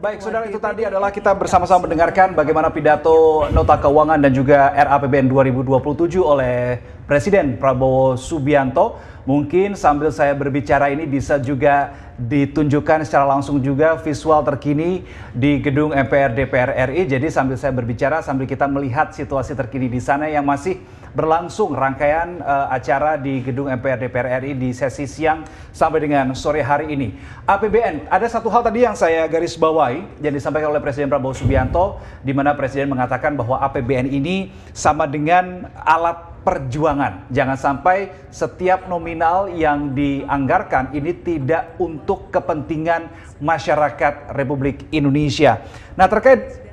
Baik, saudara, itu tadi adalah kita bersama-sama mendengarkan bagaimana pidato Nota Keuangan dan juga RAPBN 2027 oleh Presiden Prabowo Subianto. Mungkin sambil saya berbicara ini bisa juga ditunjukkan secara langsung juga visual terkini di gedung MPR DPR RI. Jadi sambil saya berbicara, sambil kita melihat situasi terkini di sana yang masih berlangsung rangkaian acara di gedung MPR DPR RI di sesi siang sampai dengan sore hari ini. APBN, ada satu hal tadi yang saya garis bawahi yang disampaikan oleh Presiden Prabowo Subianto, di mana Presiden mengatakan bahwa APBN ini sama dengan alat perjuangan. Jangan sampai setiap nominal yang dianggarkan ini tidak untuk kepentingan masyarakat Republik Indonesia. Nah, terkait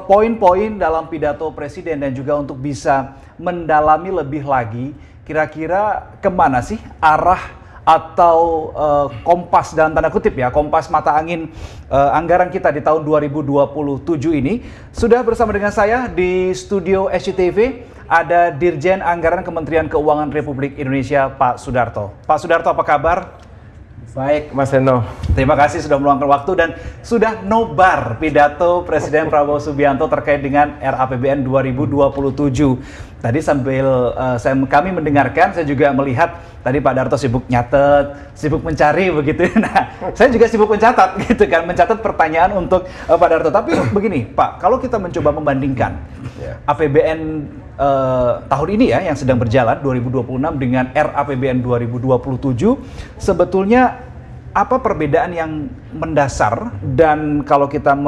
poin-poin dalam pidato Presiden dan juga untuk bisa mendalami lebih lagi, kira-kira kemana sih arah atau kompas dalam tanda kutip ya, kompas mata angin anggaran kita di tahun 2027 ini. Sudah bersama dengan saya di studio SCTV ada Dirjen Anggaran Kementerian Keuangan Republik Indonesia, Pak Sudarto. Pak Sudarto, apa kabar? Baik, Mas Reno. Terima kasih sudah meluangkan waktu dan sudah nobar pidato Presiden Prabowo Subianto terkait dengan RAPBN 2027. Tadi sambil kami mendengarkan, saya juga melihat tadi Pak Darto sibuk nyatet, sibuk mencari begitu. Nah, saya juga sibuk mencatat gitu kan, mencatat pertanyaan untuk Pak Darto. Tapi begini, Pak, kalau kita mencoba membandingkan APBN tahun ini ya yang sedang berjalan 2026 dengan RAPBN 2027, sebetulnya apa perbedaan yang mendasar? Dan kalau kita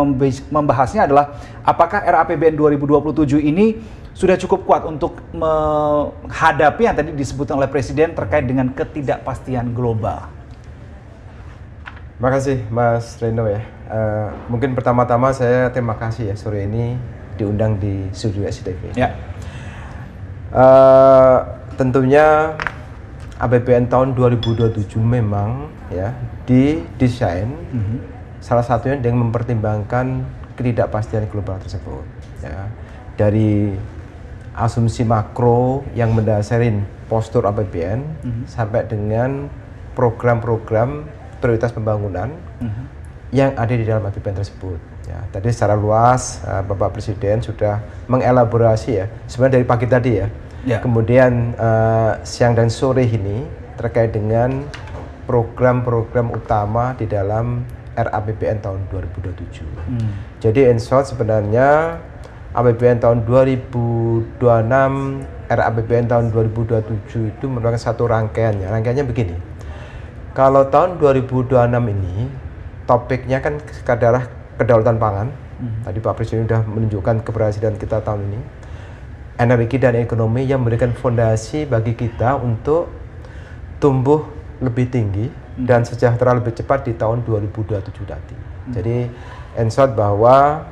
membahasnya adalah apakah RAPBN 2027 ini sudah cukup kuat untuk menghadapi yang tadi disebutkan oleh Presiden terkait dengan ketidakpastian global? Terima kasih Mas Reno ya. Mungkin pertama-tama saya terima kasih ya sore ini diundang di studio SCTV. Ya. Tentunya APBN tahun 2027 memang ya didesain salah satunya dengan mempertimbangkan ketidakpastian global tersebut ya. Dari asumsi makro yang mendasarin postur APBN sampai dengan program-program prioritas pembangunan yang ada di dalam APBN tersebut. Ya, tadi secara luas Bapak Presiden sudah mengelaborasi ya, sebenarnya dari pagi tadi ya. Kemudian siang dan sore ini terkait dengan program-program utama di dalam RAPBN tahun 2027. Jadi in short sebenarnya APBN tahun 2026, RAPBN tahun 2027 itu merupakan satu rangkaiannya. Rangkaiannya begini. Kalau tahun 2026 ini topiknya kan adalah kedaulatan pangan. Tadi Pak Presiden sudah menunjukkan keberhasilan kita tahun ini. Energi dan ekonomi yang memberikan fondasi bagi kita untuk tumbuh lebih tinggi dan sejahtera lebih cepat di tahun 2027 nanti. Jadi in short bahwa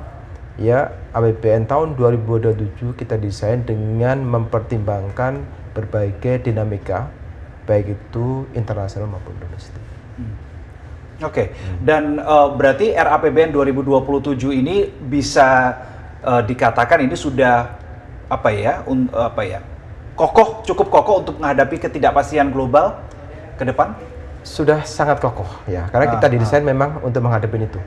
ya APBN tahun 2027 kita desain dengan mempertimbangkan berbagai dinamika baik itu internasional maupun domestik. Oke. Dan berarti RAPBN 2027 ini bisa dikatakan ini sudah cukup kokoh untuk menghadapi ketidakpastian global ke depan? Sudah sangat kokoh ya, karena kita didesain memang untuk menghadapi itu.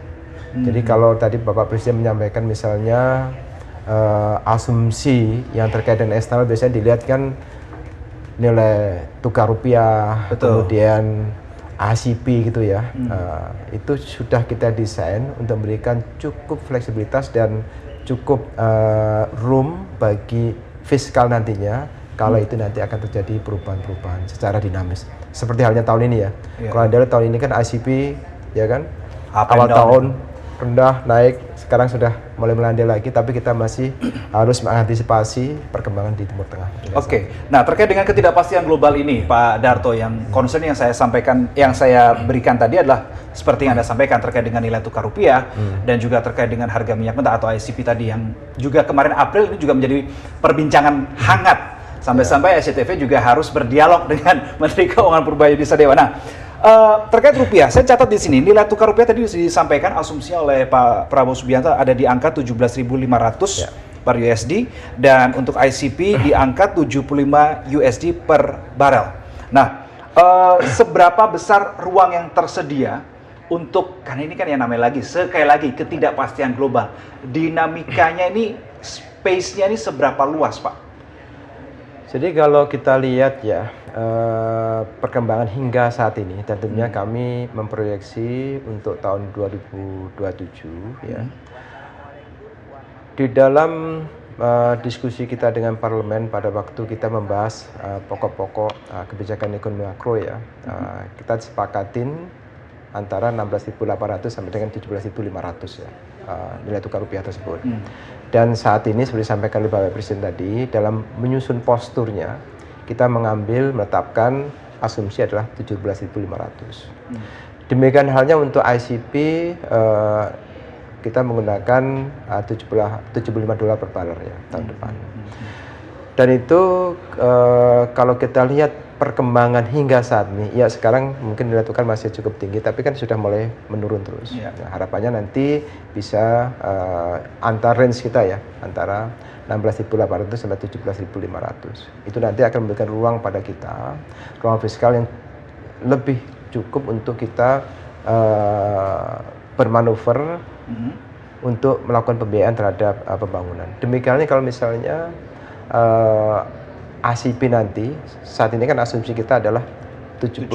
Jadi kalau tadi Bapak Presiden menyampaikan misalnya asumsi yang terkait dengan eksternal biasanya dilihat kan nilai tukar rupiah, kemudian ACP gitu ya. Itu sudah kita desain untuk memberikan cukup fleksibilitas dan cukup room bagi fiskal nantinya kalau itu nanti akan terjadi perubahan-perubahan secara dinamis. Seperti halnya tahun ini ya. Kalau Anda lihat tahun ini kan ICP ya kan awal tahun rendah naik, sekarang sudah mulai melandai lagi, tapi kita masih harus mengantisipasi perkembangan di Timur Tengah. Oke. Nah, terkait dengan ketidakpastian global ini, Pak Darto, yang concern yang saya sampaikan, yang saya berikan tadi adalah seperti yang Anda sampaikan terkait dengan nilai tukar rupiah dan juga terkait dengan harga minyak mentah atau ICP tadi yang juga kemarin April ini juga menjadi perbincangan hangat. Sampai-sampai SCTV juga harus berdialog dengan Menteri Keuangan Purbaya Sadewa. Nah, terkait rupiah, saya catat di sini nilai tukar rupiah tadi disampaikan asumsinya oleh Pak Prabowo Subianto ada di angka 17.500 per USD dan untuk ICP di angka 75 USD per barel. Nah, seberapa besar ruang yang tersedia untuk, karena ini kan yang namanya sekali lagi ketidakpastian global, dinamikanya ini, space-nya ini seberapa luas, Pak? Jadi kalau kita lihat ya, perkembangan hingga saat ini, tentunya kami memproyeksi untuk tahun 2027 ya. Di dalam diskusi kita dengan parlemen pada waktu kita membahas pokok-pokok kebijakan ekonomi makro ya, kita sepakatin antara 16.800 sampai dengan 17.500 ya, nilai tukar rupiah tersebut. Dan saat ini seperti disampaikan oleh Bapak Presiden tadi, dalam menyusun posturnya kita menetapkan asumsi adalah 17.500. Demikian halnya untuk ICP, kita menggunakan $75 per barrel ya tahun depan. Dan itu kalau kita lihat perkembangan hingga saat ini, ya sekarang mungkin nilai tukar masih cukup tinggi, tapi kan sudah mulai menurun terus. Nah, harapannya nanti bisa antar range kita ya, antara 16.800 sampai 17.500. Itu nanti akan memberikan ruang pada kita, ruang fiskal yang lebih cukup untuk kita bermanuver untuk melakukan pembiayaan terhadap pembangunan. Demikiannya kalau misalnya ACP nanti, saat ini kan asumsi kita adalah 75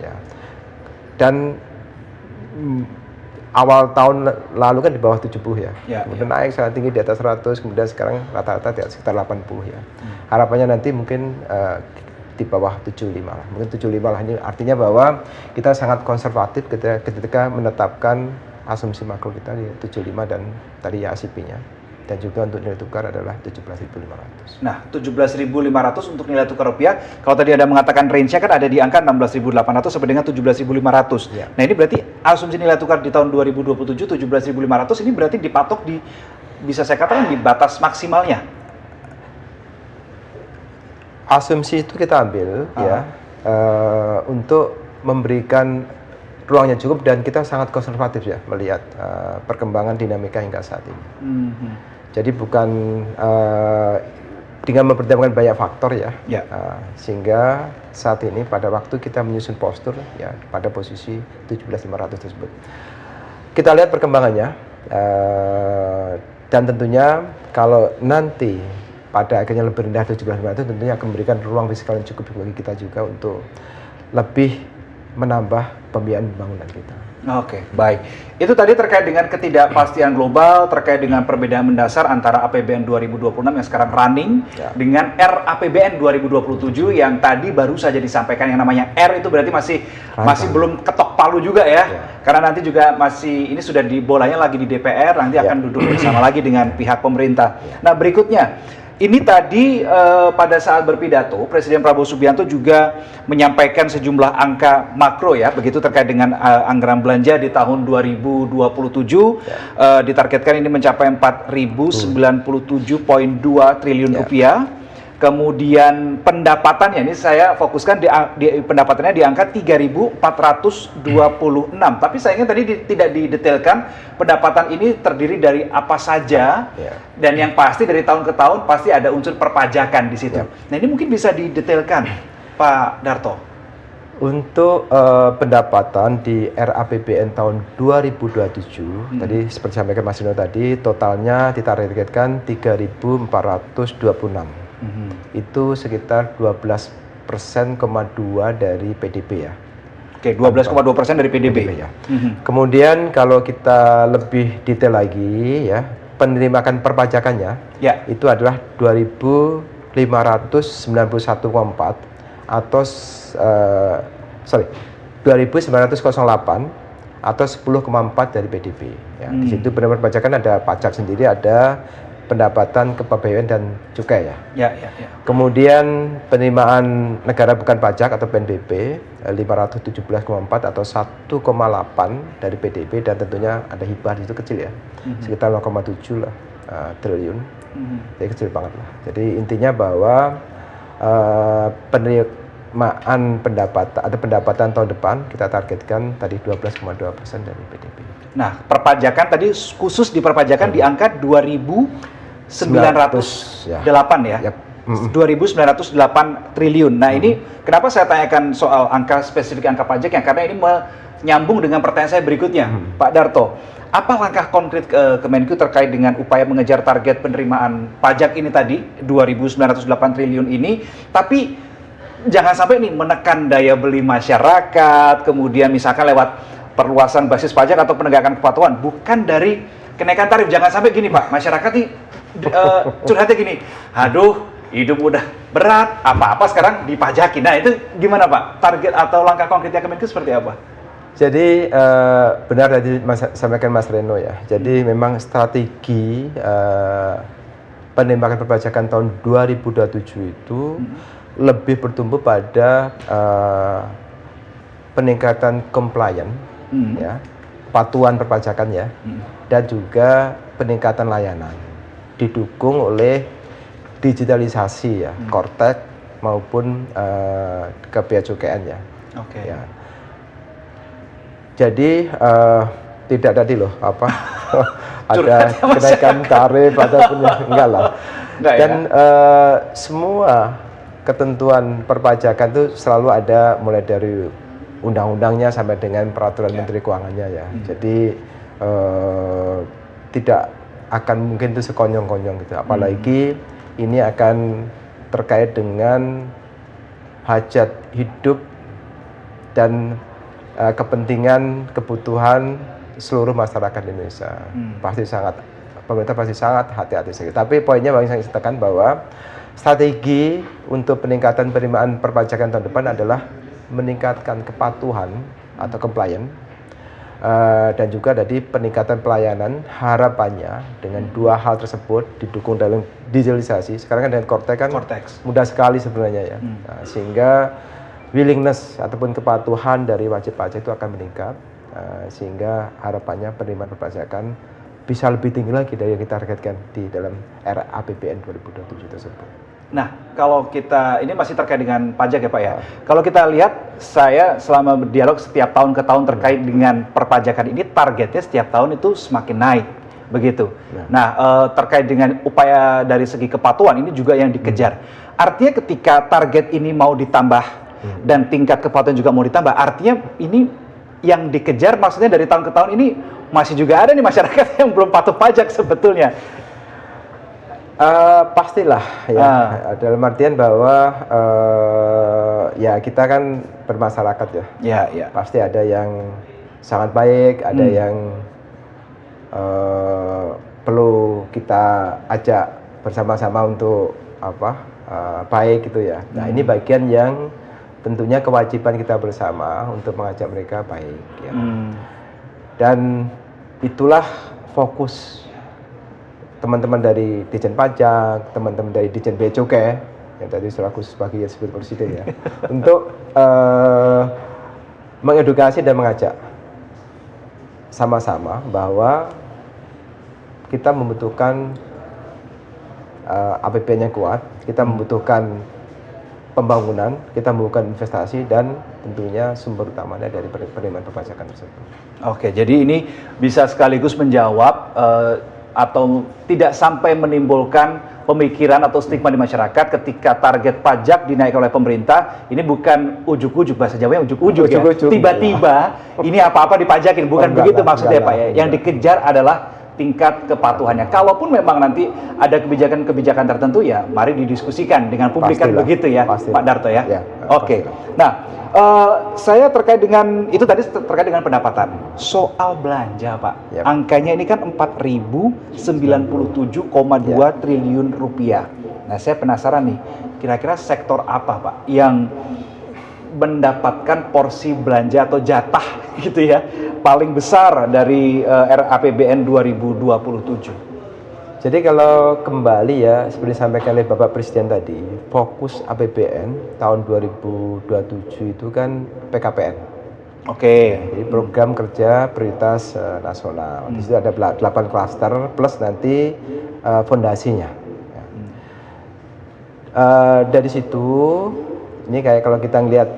ya. Dan awal tahun lalu kan di bawah 70 ya. Kemudian naik sangat tinggi di atas 100, kemudian sekarang rata-rata di sekitar 80 ya. Harapannya nanti mungkin di bawah 75 lah. Mungkin 75 lah, ini artinya bahwa kita sangat konservatif ketika menetapkan asumsi makro kita di 75 dan tadi ya ACP-nya. Dan juga untuk nilai tukar adalah 17.500. Nah, 17.500 untuk nilai tukar rupiah. Kalau tadi Anda mengatakan range-nya kan ada di angka 16.800 sampai dengan 17.500. Ya. Nah, ini berarti asumsi nilai tukar di tahun 2027 17.500 ini berarti dipatok di, bisa saya katakan di batas maksimalnya. Asumsi itu kita ambil ya untuk memberikan ruang yang cukup, dan kita sangat konservatif ya melihat perkembangan dinamika hingga saat ini. Jadi bukan dengan mempertimbangkan banyak faktor ya, sehingga saat ini pada waktu kita menyusun postur ya pada posisi 17.500 tersebut. Kita lihat perkembangannya, dan tentunya kalau nanti pada akhirnya lebih rendah 17.500 tentunya akan memberikan ruang fiskal yang cukup bagi kita juga untuk lebih menambah pembiayaan pembangunan kita. Oke, baik. Itu tadi terkait dengan ketidakpastian global, terkait dengan perbedaan mendasar antara APBN 2026 yang sekarang running dengan RAPBN 2027 yang tadi baru saja disampaikan. Yang namanya R itu berarti masih belum ketok palu juga ya. Karena nanti juga masih, ini sudah bolanya lagi di DPR, nanti akan duduk bersama lagi dengan pihak pemerintah. Nah, berikutnya ini tadi pada saat berpidato, Presiden Prabowo Subianto juga menyampaikan sejumlah angka makro ya, begitu terkait dengan anggaran belanja di tahun 2027, ditargetkan ini mencapai 4.097,2 triliun rupiah. Kemudian pendapatannya, ini saya fokuskan di pendapatannya di angka 3.426. Tapi sayangnya tadi tidak didetailkan pendapatan ini terdiri dari apa saja, dan yang pasti dari tahun ke tahun pasti ada unsur perpajakan di situ. Nah, ini mungkin bisa didetailkan, Pak Darto. Untuk pendapatan di RAPBN tahun 2027, tadi seperti sampaikan Mas Dino tadi, totalnya ditargetkan 3.426. Itu sekitar 12,2% dari PDB ya. Oke, 12,2% dari PDB ya. Kemudian kalau kita lebih detail lagi ya, penerimaan perpajakannya itu adalah 2.591,4 atau 2.908 atau 10,4 dari PDB ya. Di situ penerimaan perpajakan ada pajak sendiri, ada pendapatan kepegawaian dan cukai ya. Kemudian penerimaan negara bukan pajak atau PNBP 517,4 atau 1,8 dari PDB, dan tentunya ada hibah di situ kecil ya, sekitar 0,7 lah triliun. Jadi kecil banget lah. Jadi intinya bahwa penerimaan pendapatan tahun depan kita targetkan tadi 12,2% dari PDB. Nah, perpajakan tadi khusus di perpajakan di angka 2.908 ya. 2.908 triliun. Nah, ini kenapa saya tanyakan soal angka spesifik angka pajak, karena ini nyambung dengan pertanyaan saya berikutnya, Pak Darto. Apa langkah konkret Kemenku terkait dengan upaya mengejar target penerimaan pajak ini tadi, 2.908 triliun ini, tapi jangan sampai nih menekan daya beli masyarakat, kemudian misalkan lewat perluasan basis pajak atau penegakan kepatuhan, bukan dari kenaikan tarif. Jangan sampai gini Pak, masyarakat nih curhatnya gini, aduh hidup udah berat, apa-apa sekarang dipajaki. Nah itu gimana Pak? Target atau langkah konkretnya Kemenku seperti apa? Jadi benar tadi sampaikan Mas Reno ya. Jadi memang strategi penembakan perpajakan tahun 2027 itu lebih bertumbuh pada peningkatan compliance, ya, kepatuhan perpajakan ya, dan juga peningkatan layanan, didukung oleh digitalisasi ya, Kortek maupun ke Bea Cukai ya. Oke. Ya. Jadi tidak tadi loh apa ada kenaikan tarif ataupun enggak lah. Dan semua ketentuan perpajakan itu selalu ada mulai dari undang-undangnya sampai dengan peraturan Menteri Keuangannya ya. Jadi tidak akan mungkin itu sekonyong-konyong gitu. Apalagi ini akan terkait dengan hajat hidup dan kepentingan kebutuhan seluruh masyarakat Indonesia. Pemerintah pasti sangat hati-hati sekali. Tapi poinnya yang saya tekan bahwa strategi untuk peningkatan penerimaan perpajakan tahun depan adalah meningkatkan kepatuhan atau compliance dan juga dari peningkatan pelayanan. Harapannya dengan dua hal tersebut didukung dalam digitalisasi. Sekarang kan dengan Kortek kan mudah sekali sebenarnya ya. Sehingga willingness ataupun kepatuhan dari wajib pajak itu akan meningkat, sehingga harapannya penerimaan perpajakan bisa lebih tinggi lagi dari yang kita targetkan di dalam RAPBN 2027 tersebut. Nah, kalau kita, ini masih terkait dengan pajak ya Pak ya. Kalau kita lihat, saya selama berdialog setiap tahun ke tahun terkait dengan perpajakan ini, targetnya setiap tahun itu semakin naik, begitu. Nah, terkait dengan upaya dari segi kepatuhan ini juga yang dikejar. Artinya ketika target ini mau ditambah dan tingkat kepatuhan juga mau ditambah, artinya ini yang dikejar maksudnya dari tahun ke tahun ini masih juga ada nih masyarakat yang belum patuh pajak sebetulnya. Pastilah ya, dalam artian bahwa ya kita kan bermasyarakat ya. Ya. Pasti ada yang sangat baik, ada yang perlu kita ajak bersama-sama untuk baik gitu ya. Nah ini bagian yang tentunya kewajiban kita bersama untuk mengajak mereka baik ya. Dan itulah fokus teman-teman dari Ditjen Pajak, teman-teman dari Ditjen Bea Cukai yang tadi selaku sebagai disebut Presiden ya, untuk mengedukasi dan mengajak sama-sama bahwa kita membutuhkan APBN yang kuat, kita membutuhkan pembangunan, kita membutuhkan investasi, dan tentunya sumber utamanya dari penerimaan perpajakan tersebut. Oke, jadi ini bisa sekaligus menjawab atau tidak sampai menimbulkan pemikiran atau stigma di masyarakat ketika target pajak dinaikkan oleh pemerintah, ini bukan ujuk-ujuk, bahasa Jawanya ujuk-ujuk ya. Tiba-tiba ini apa-apa dipajakin, bukan begitu maksudnya Pak ya. Yang dikejar adalah tingkat kepatuhannya. Kalaupun memang nanti ada kebijakan-kebijakan tertentu ya, mari didiskusikan dengan publik kan begitu ya, Pak Darto ya. Oke. Nah, saya terkait dengan itu tadi terkait dengan pendapatan. Soal belanja Pak, angkanya ini kan 4.097,2 triliun rupiah. Nah, saya penasaran nih, kira-kira sektor apa Pak yang mendapatkan porsi belanja atau jatah gitu ya paling besar dari RAPBN 2027. Jadi kalau kembali ya seperti disampaikan oleh Bapak Presiden tadi, fokus APBN tahun 2027 itu kan PKPN. Oke. Jadi program kerja prioritas nasional. Di situ ada 8 klaster plus nanti fondasinya. Dari situ ini kayak kalau kita ngelihat,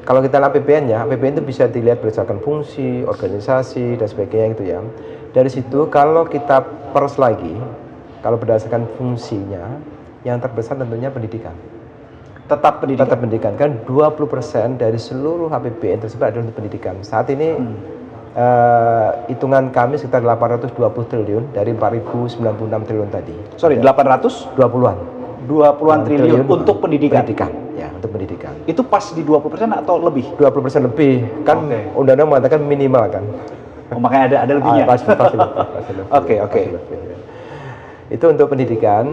kalau kita lihat APBN-nya, APBN itu bisa dilihat berdasarkan fungsi, organisasi, dan sebagainya gitu ya. Dari situ kalau kita pers lagi, kalau berdasarkan fungsinya, yang terbesar tentunya pendidikan. Tetap pendidikan. Tetap pendidikan. Kan 20% dari seluruh APBN tersebut adalah untuk pendidikan. Saat ini hitungan kami sekitar 820 triliun dari 4.096 triliun tadi. Sorry, 800? 20-an. 20-an triliun untuk pendidikan. Ya, untuk pendidikan. Itu pas di 20% atau lebih? 20% lebih. Kan undang-undang mengatakan minimal kan. Oh, makanya ada lebihnya. Pasti lebih. Oke. Itu untuk pendidikan.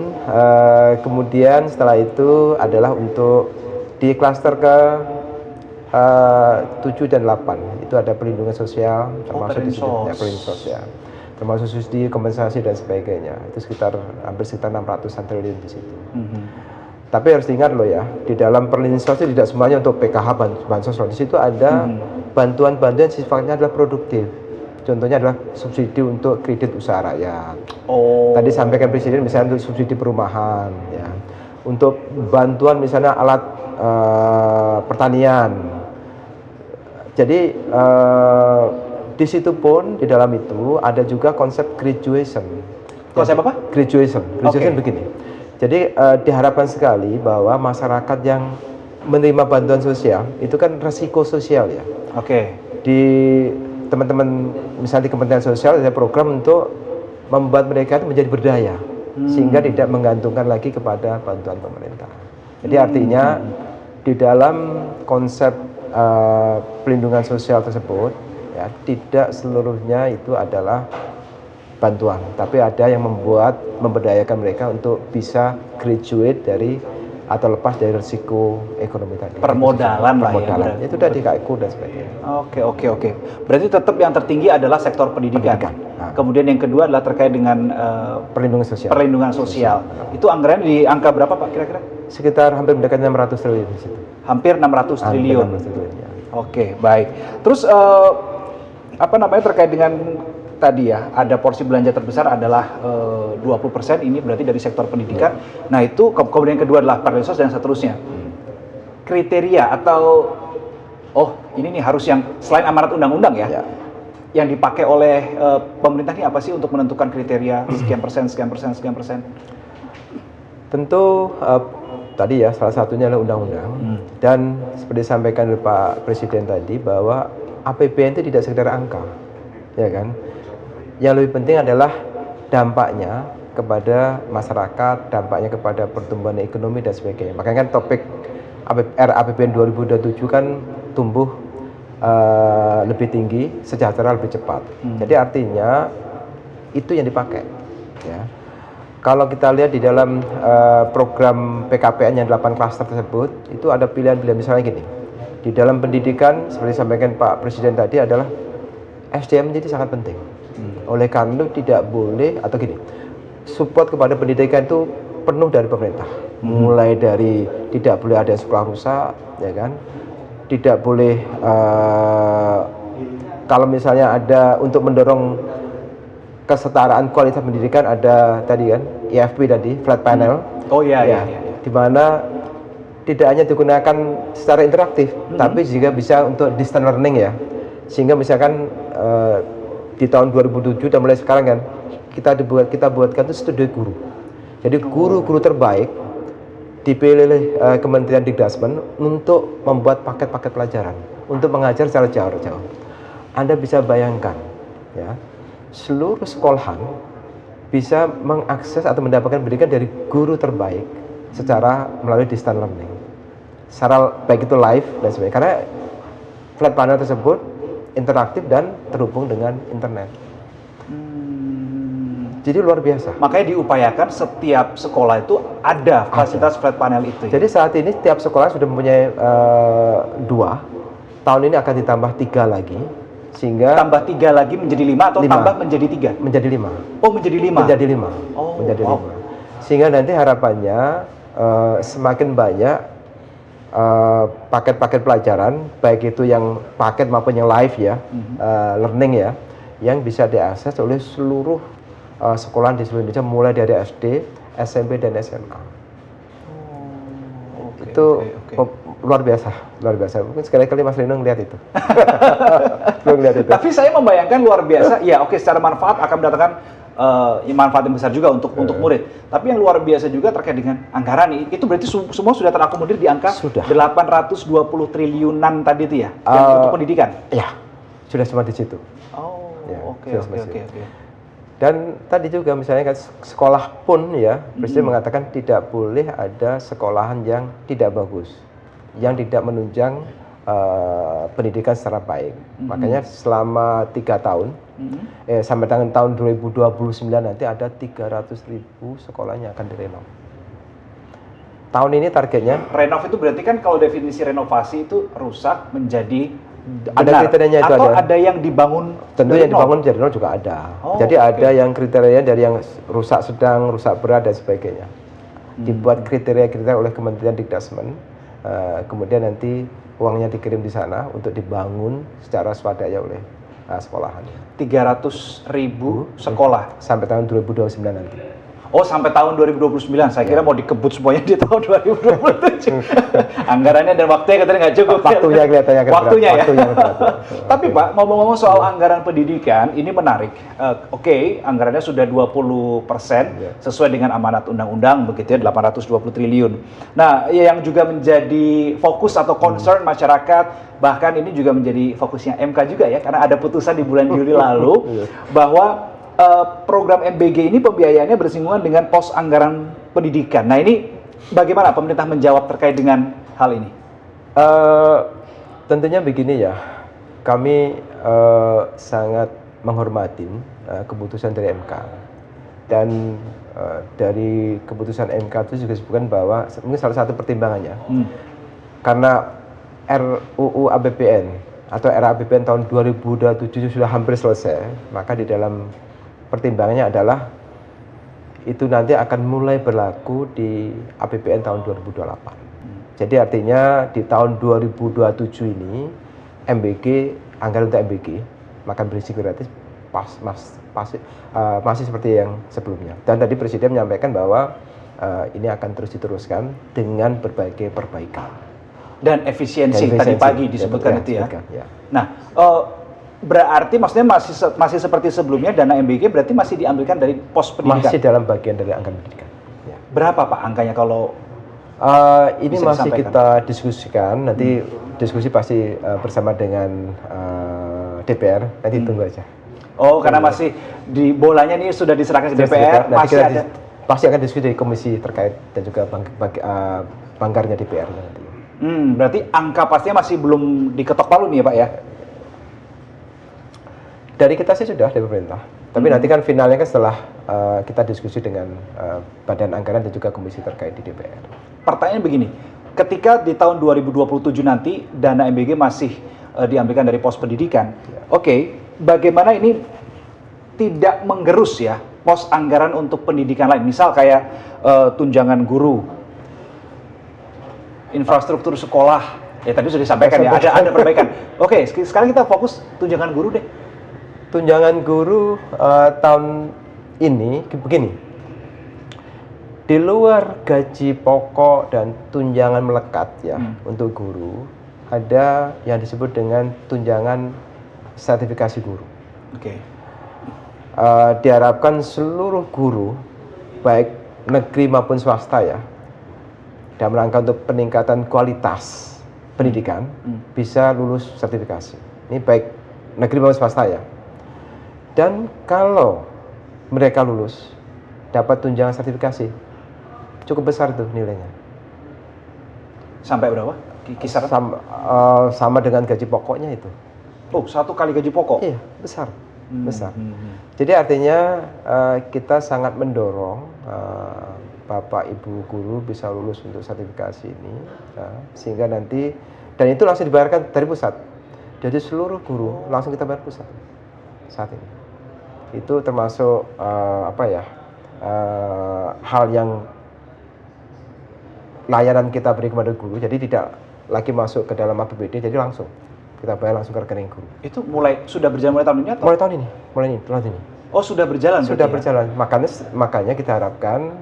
Kemudian setelah itu adalah untuk di klaster ke 7 dan 8 itu ada perlindungan sosial, termasuk di situ ya, perlindungan sosial, termasuk subsidi, kompensasi dan sebagainya. Itu hampir sekitar 600-an triliun di situ. Tapi harus diingat loh ya, di dalam perlindungan sosial tidak semuanya untuk PKH bansos. Di situ ada bantuan-bantuan sifatnya adalah produktif. Contohnya adalah subsidi untuk kredit usaha rakyat. Tadi sampaikan Presiden misalnya untuk subsidi perumahan, ya. Untuk bantuan misalnya alat pertanian. Jadi di situ pun di dalam itu ada juga konsep graduation. Konsep apa? Graduation begini. Jadi diharapkan sekali bahwa masyarakat yang menerima bantuan sosial itu kan resiko sosial ya. Di teman-teman misalnya di Kementerian Sosial ada program untuk membuat mereka itu menjadi berdaya sehingga tidak menggantungkan lagi kepada bantuan pemerintah. Jadi artinya di dalam konsep pelindungan sosial tersebut ya tidak seluruhnya itu adalah bantuan, tapi ada yang memberdayakan mereka untuk bisa graduate dari atau lepas dari risiko ekonomi tadi. Permodalan lah ya. Itu udah dikaku dan sebagainya. Oke. Berarti tetap yang tertinggi adalah sektor pendidikan. Kemudian yang kedua adalah terkait dengan perlindungan sosial. Itu anggarannya di angka berapa Pak kira-kira? Sekitar hampir mendekati 600 triliun di situ. Hampir 600 triliun. Ya. Oke, baik. Terus terkait dengan tadi ya, ada porsi belanja terbesar adalah 20% ini berarti dari sektor pendidikan. Nah, itu kemudian yang kedua adalah perlinsos dan seterusnya. Kriteria atau ini nih harus yang selain amanat undang-undang ya. Yang dipakai oleh pemerintah ini apa sih untuk menentukan kriteria sekian persen? Tentu tadi ya salah satunya adalah undang-undang dan seperti disampaikan oleh Pak Presiden tadi bahwa APBN itu tidak sekedar angka, ya kan? Yang lebih penting adalah dampaknya kepada masyarakat, dampaknya kepada pertumbuhan ekonomi dan sebagainya. Makanya kan topik RAPBN 2027 kan tumbuh lebih tinggi, sejahtera lebih cepat. Jadi artinya itu yang dipakai, ya. Kalau kita lihat di dalam program PKPN yang 8 klaster tersebut, itu ada pilihan-pilihan misalnya gini. Di dalam pendidikan, seperti disampaikan Pak Presiden tadi adalah SDM menjadi sangat penting. Oleh karena itu tidak boleh, atau gini, support kepada pendidikan itu penuh dari pemerintah. Mulai dari tidak boleh ada sekolah rusak, ya kan? Tidak boleh, kalau misalnya ada untuk mendorong kesetaraan kualitas pendidikan ada tadi kan IFP tadi flat panel. Di mana tidak hanya digunakan secara interaktif, tapi juga bisa untuk distance learning ya. Sehingga misalkan di tahun 2007 dan mulai sekarang kan kita buatkan itu studi guru. Jadi guru-guru terbaik dipilih oleh Kementerian Dikdasmen untuk membuat paket-paket pelajaran untuk mengajar secara jauh-jauh. Anda bisa bayangkan ya, seluruh sekolahan bisa mengakses atau mendapatkan pendidikan dari guru terbaik secara melalui distance learning, secara baik itu live dan sebagainya. Karena flat panel tersebut interaktif dan terhubung dengan internet. Jadi luar biasa. Makanya diupayakan setiap sekolah itu ada fasilitas flat panel itu. Jadi saat ini setiap sekolah sudah mempunyai 2. Tahun ini akan ditambah 3 lagi. Sehingga tambah 3 lagi menjadi 5 atau 5. Tambah menjadi 3? Menjadi 5. Oh, menjadi 5? Menjadi 5. Menjadi 5. Sehingga nanti harapannya semakin banyak paket-paket pelajaran, baik itu yang paket maupun yang live ya, learning ya, yang bisa diakses oleh seluruh sekolah di seluruh Indonesia, mulai dari SD, SMP, dan SMA. Itu luar biasa. Mungkin sekali-kali Mas Rino ngeliat itu. Tapi saya membayangkan luar biasa. Ya, oke, secara manfaat akan mendatangkan manfaat yang besar juga untuk murid. Tapi yang luar biasa juga terkait dengan anggaran itu berarti semua sudah terakomodir di angka Sudah. 820 triliunan tadi itu ya, yang untuk pendidikan. Ya, sudah semua di situ. Oh, Ya, oke. sudah semua di situ. Dan tadi juga misalnya kan sekolah pun ya, Presiden mengatakan tidak boleh ada sekolahan yang tidak bagus, yang tidak menunjang pendidikan secara baik. Makanya selama 3 tahun, sampai dengan tahun 2029 nanti ada 300.000 sekolah yang akan direnov. Tahun ini targetnya. Renov itu berarti kan kalau definisi renovasi itu rusak menjadi Ada benar. kriterianya itu atau ada yang dibangun Tentu dari yang dibangun dari nol juga ada. Oh, Jadi ada yang kriteria dari yang rusak sedang, rusak berat dan sebagainya. Dibuat kriteria-kriteria oleh Kementerian Dikdasmen. Kemudian nanti uangnya dikirim di sana untuk dibangun secara swadaya oleh sekolahan. 300.000 sekolah. Sampai tahun 2029 nanti. Oh, sampai tahun 2029. Saya kira mau dikebut semuanya di tahun 2027. Anggarannya dan waktunya katanya nggak cukup. Waktunya kelihatannya akan Waktunya berat. ya. Waktunya akan berat. Tapi Pak, ngomong-ngomong soal anggaran pendidikan, ini menarik. Oke, anggarannya sudah 20% sesuai dengan amanat undang-undang begitu ya, 820 triliun. Nah, yang juga menjadi fokus atau concern masyarakat, bahkan ini juga menjadi fokusnya MK juga ya, karena ada putusan di bulan Juli lalu bahwa program MBG ini pembiayaannya bersinggungan dengan pos anggaran pendidikan. Nah, ini bagaimana pemerintah menjawab terkait dengan hal ini? Tentunya begini ya, kami sangat menghormati keputusan dari MK. Dan dari keputusan MK itu juga disebutkan bahwa mungkin salah satu pertimbangannya, karena RUU APBN atau RAPBN tahun 2027 sudah hampir selesai, maka di dalam pertimbangannya adalah itu nanti akan mulai berlaku di APBN tahun 2028. Jadi artinya di tahun 2027 ini anggaran untuk MBG makan berisi gratis masih seperti yang sebelumnya. Dan tadi Presiden menyampaikan bahwa ini akan terus diteruskan dengan berbagai perbaikan. Dan efisiensi tadi pagi disebutkan itu ya. Ya. Nah, berarti maksudnya masih seperti sebelumnya dana MBG berarti masih diambilkan dari pos pendidikan? Masih dalam bagian dari anggaran pendidikan. Ya. Berapa Pak angkanya kalau ini bisa masih disampaikan? kita diskusikan, nanti diskusi pasti bersama dengan DPR, nanti tunggu aja. Oh, karena masih di bolanya ini sudah diserahkan ke DPR, Nanti masih kita ada. pasti akan diskusi dari komisi terkait dan juga banggarnya DPR nanti. Berarti angka pastinya masih belum diketok palu nih ya Pak ya? Dari kita sih sudah dari pemerintah. Tapi nanti kan finalnya kan setelah kita diskusi dengan badan anggaran dan juga komisi terkait di DPR. Pertanyaan begini, ketika di tahun 2027 nanti dana MBG masih diambilkan dari pos pendidikan, oke, bagaimana ini tidak menggerus ya pos anggaran untuk pendidikan lain, misal kayak tunjangan guru, infrastruktur sekolah, ya tadi sudah disampaikan ya ada perbaikan. Oke, sekarang kita fokus tunjangan guru deh. Tunjangan guru tahun ini begini, di luar gaji pokok dan tunjangan melekat ya untuk guru, ada yang disebut dengan tunjangan sertifikasi guru. Oke. Diharapkan seluruh guru baik negeri maupun swasta ya, dalam rangka untuk peningkatan kualitas pendidikan bisa lulus sertifikasi. Ini baik negeri maupun swasta ya. Dan kalau mereka lulus dapat tunjangan sertifikasi, cukup besar tuh nilainya. Sampai berapa? Kisaran? Sama dengan gaji pokoknya itu. Oh, 1 kali gaji pokok? Iya, besar. Besar. Jadi artinya kita sangat mendorong Bapak Ibu guru bisa lulus untuk sertifikasi ini, sehingga nanti, dan itu langsung dibayarkan dari pusat. Jadi seluruh guru langsung kita bayar pusat saat ini. Itu termasuk hal yang layanan kita beri kepada guru, jadi tidak lagi masuk ke dalam APBD, jadi langsung kita bayar langsung ke rekening guru. Itu sudah berjalan mulai tahun ini atau? Mulai tahun ini. Oh, sudah berjalan. Sudah berjalan. Makanya kita harapkan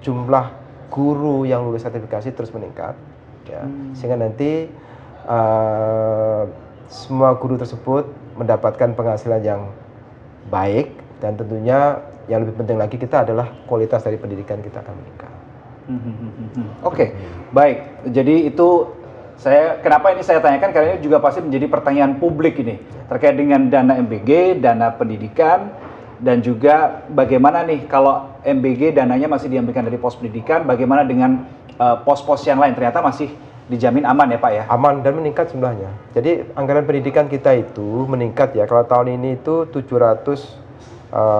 jumlah guru yang lulus sertifikasi terus meningkat, ya, sehingga nanti semua guru tersebut mendapatkan penghasilan yang baik Dan tentunya yang lebih penting lagi kita adalah kualitas dari pendidikan kita akan meningkat. Oke, baik. Jadi itu kenapa ini saya tanyakan karena ini juga pasti menjadi pertanyaan publik ini terkait dengan dana MBG, dana pendidikan, dan juga bagaimana nih kalau MBG dananya masih diambilkan dari pos pendidikan, bagaimana dengan pos-pos yang lain ternyata masih dijamin aman ya Pak ya? Aman dan meningkat jumlahnya. Jadi anggaran pendidikan kita itu meningkat ya. Kalau tahun ini itu 700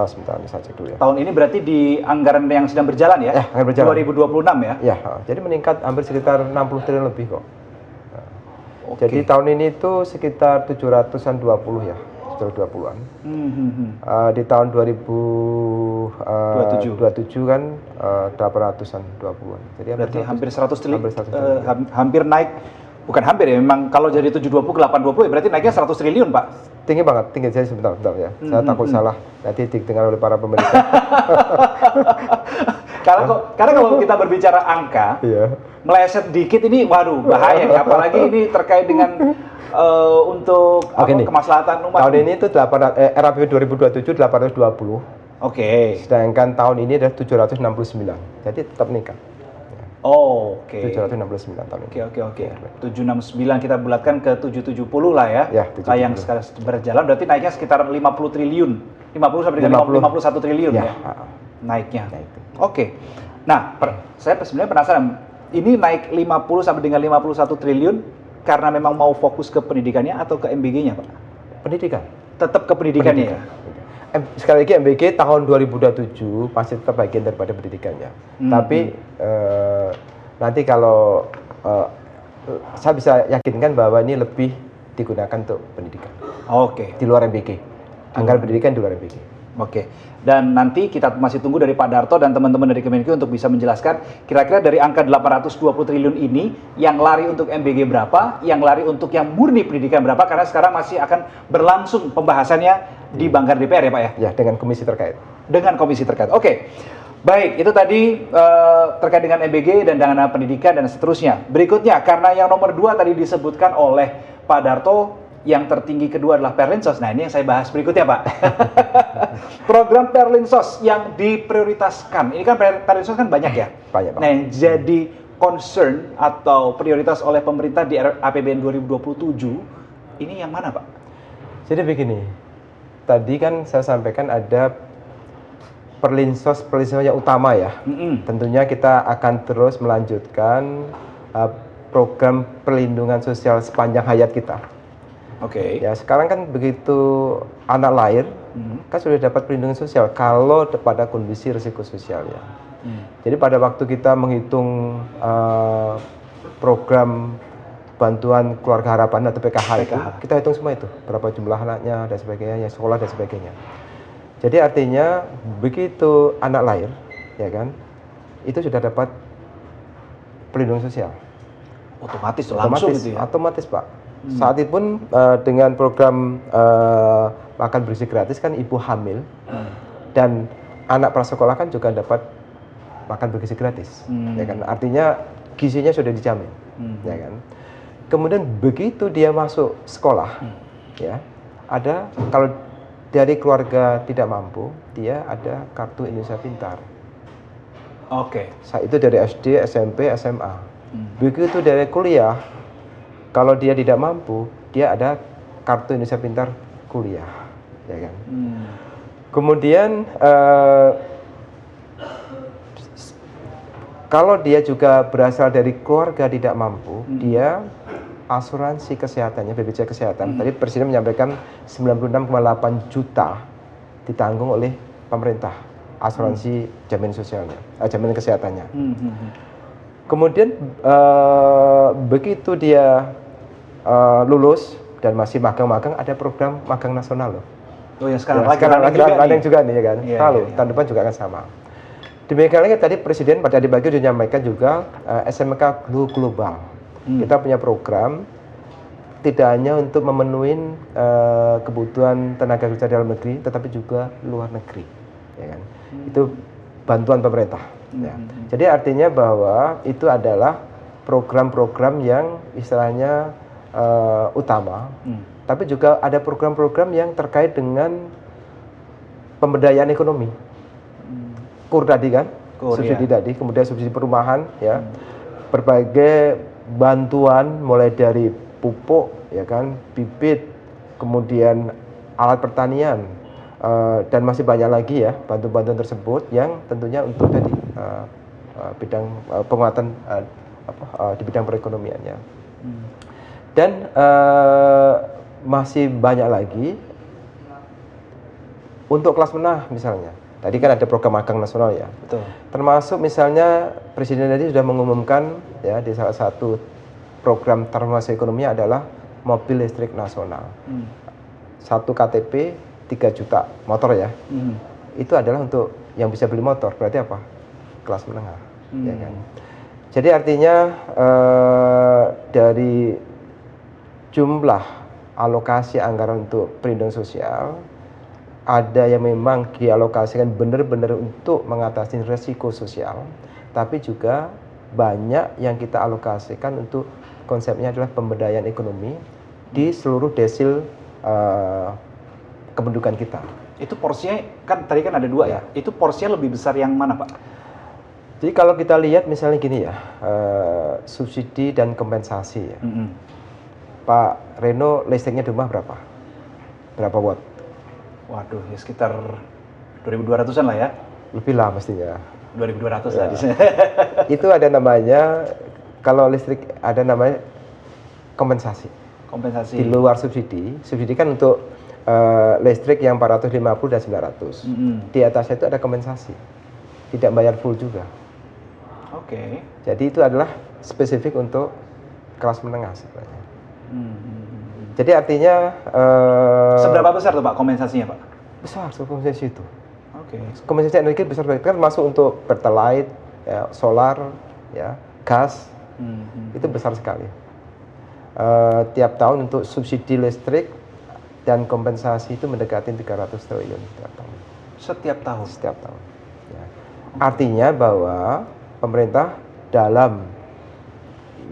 sebentar saya cek dulu ya. Tahun ini berarti di anggaran yang sedang berjalan ya? Anggaran berjalan. 2026 ya? Ya, jadi meningkat hampir sekitar 60 triliun lebih kok. Oke. Jadi tahun ini itu sekitar 700-an 20 ya, 720-an. Di tahun 2027 kan 800-an 20-an. Jadi berarti hampir 100 triliun. Hampir 100 triliun. Hampir naik, bukan hampir ya, memang kalau jadi 720 ke 820 ya berarti naiknya 100 triliun Pak. Tinggi banget, tinggi. Saya sebentar ya. Saya takut salah nanti didengar oleh para pemerintah. Karena kalau kita berbicara angka, Iya. meleset dikit ini, waduh bahaya nih. Apalagi ini terkait dengan untuk kemaslahatan umat. Tahun ini itu RAPBN 2027 820. Oke. Sedangkan tahun ini adalah 769. Jadi tetap meningkat. Oke. 769 tahun ini. Oke. 769 kita bulatkan ke 770 lah ya. Ya, Yang sekarang berjalan berarti naiknya sekitar 50 triliun. 50 sampai dengan 51 triliun ya. Naiknya. Oke. Nah, saya sebenarnya penasaran. Ini naik 50 sampai dengan 51 triliun karena memang mau fokus ke pendidikannya atau ke MBG-nya, Pak? Pendidikan. Tetap ke pendidikannya ya? Sekali lagi MBG tahun 2027 pasti tetap bagian daripada pendidikannya. Tapi nanti kalau saya bisa yakinkan bahwa ini lebih digunakan untuk pendidikan. Oke. Di luar MBG. Anggaran pendidikan di luar MBG. Oke. Dan nanti kita masih tunggu dari Pak Darto dan teman-teman dari Kemenkeu untuk bisa menjelaskan kira-kira dari angka 820 triliun ini yang lari untuk MBG berapa, yang lari untuk yang murni pendidikan berapa, karena sekarang masih akan berlangsung pembahasannya di Banggar DPR ya Pak ya? Ya, dengan komisi terkait. Dengan komisi terkait. Oke. Baik, itu tadi terkait dengan MBG dan dana pendidikan dan seterusnya. Berikutnya, karena yang nomor 2 tadi disebutkan oleh Pak Darto, yang tertinggi kedua adalah Perlinsos. Nah, ini yang saya bahas berikutnya, Pak. Program Perlinsos yang diprioritaskan. Ini kan Perlinsos kan banyak ya? Banyak, Pak. Nah, yang jadi concern atau prioritas oleh pemerintah di APBN 2027, ini yang mana, Pak? Jadi begini, tadi kan saya sampaikan ada Perlinsos yang utama ya. Tentunya kita akan terus melanjutkan program perlindungan sosial sepanjang hayat kita. Oke. Ya, sekarang kan begitu anak lahir, kan sudah dapat perlindungan sosial kalau pada kondisi risiko sosialnya. Jadi pada waktu kita menghitung program bantuan keluarga harapan atau PKH itu, kita hitung semua itu, berapa jumlah anaknya dan sebagainya, yang sekolah dan sebagainya. Jadi artinya begitu anak lahir, ya kan, itu sudah dapat perlindungan sosial. Otomatis langsung gitu ya? Otomatis, Pak. Saat itu pun dengan program makan bergizi gratis kan ibu hamil dan anak prasekolah kan juga dapat makan bergizi gratis, ya kan? Artinya gizinya sudah dijamin, ya kan? Kemudian begitu dia masuk sekolah, ya ada kalau dari keluarga tidak mampu, dia ada kartu Indonesia Pintar. Oke. Saat itu dari SD, SMP, SMA. Begitu dari kuliah, kalau dia tidak mampu, dia ada kartu Indonesia Pintar kuliah, ya kan. Kemudian kalau dia juga berasal dari keluarga tidak mampu, dia asuransi kesehatannya, BPJS Kesehatan. Tadi Presiden menyampaikan 96,8 juta ditanggung oleh pemerintah, asuransi jaminan sosialnya, jaminan kesehatannya. Kemudian begitu dia lulus dan masih magang-magang, ada program magang nasional loh. Oh, yang sekarang lagi juga nih ya kan. Lalu tahun depan juga akan sama. Demikian lagi tadi Presiden pada pagi sudah menyampaikan juga SMK Global. Kita punya program tidak hanya untuk memenuhi kebutuhan tenaga kerja dalam negeri, tetapi juga luar negeri, ya kan. Itu bantuan pemerintah. Ya. Jadi artinya bahwa itu adalah program-program yang istilahnya utama, tapi juga ada program-program yang terkait dengan pemberdayaan ekonomi. KUR tadi kan, KUR, subsidi ya. tadi, kemudian subsidi perumahan, ya, berbagai bantuan mulai dari pupuk, ya kan, bibit, kemudian alat pertanian, dan masih banyak lagi ya bantuan-bantuan tersebut yang tentunya untuk tadi bidang penguatan di bidang perekonomiannya. Dan masih banyak lagi untuk kelas menengah misalnya. Tadi kan ada program magang nasional ya. Betul. Termasuk misalnya Presiden tadi sudah mengumumkan ya di salah satu program transformasi ekonomi adalah mobil listrik nasional. 1 KTP 3 juta motor ya. Itu adalah untuk yang bisa beli motor. Berarti apa? Kelas menengah. Ya kan? Jadi artinya dari jumlah alokasi anggaran untuk perlindungan sosial, ada yang memang dialokasikan benar-benar untuk mengatasi resiko sosial, tapi juga banyak yang kita alokasikan untuk konsepnya adalah pemberdayaan ekonomi di seluruh desil kependudukan kita. Itu porsinya kan tadi kan ada 2 ya. Itu porsinya lebih besar yang mana, Pak? Jadi kalau kita lihat misalnya gini ya, subsidi dan kompensasi ya. Pak Reno listriknya di rumah berapa? Berapa watt? Waduh, ya sekitar 2.200-an lah ya. Lebih lah mestinya. 2.200 Ya. lah. Itu ada namanya, kalau listrik ada namanya kompensasi. Kompensasi. Di luar subsidi, subsidi kan untuk listrik yang 450 dan 900. Di atasnya itu ada kompensasi. Tidak bayar full juga. Oke. Jadi itu adalah spesifik untuk kelas menengah sebenarnya. Jadi artinya seberapa besar tuh Pak kompensasinya Pak? Besar kompensasi itu. Oke. Kompensasi energi besar kan masuk untuk pertalite, ya, solar, ya, gas, itu besar sekali. Tiap tahun untuk subsidi listrik dan kompensasi itu mendekati 300 triliun tiap tahun. Setiap tahun? Setiap tahun. Ya. Artinya bahwa pemerintah dalam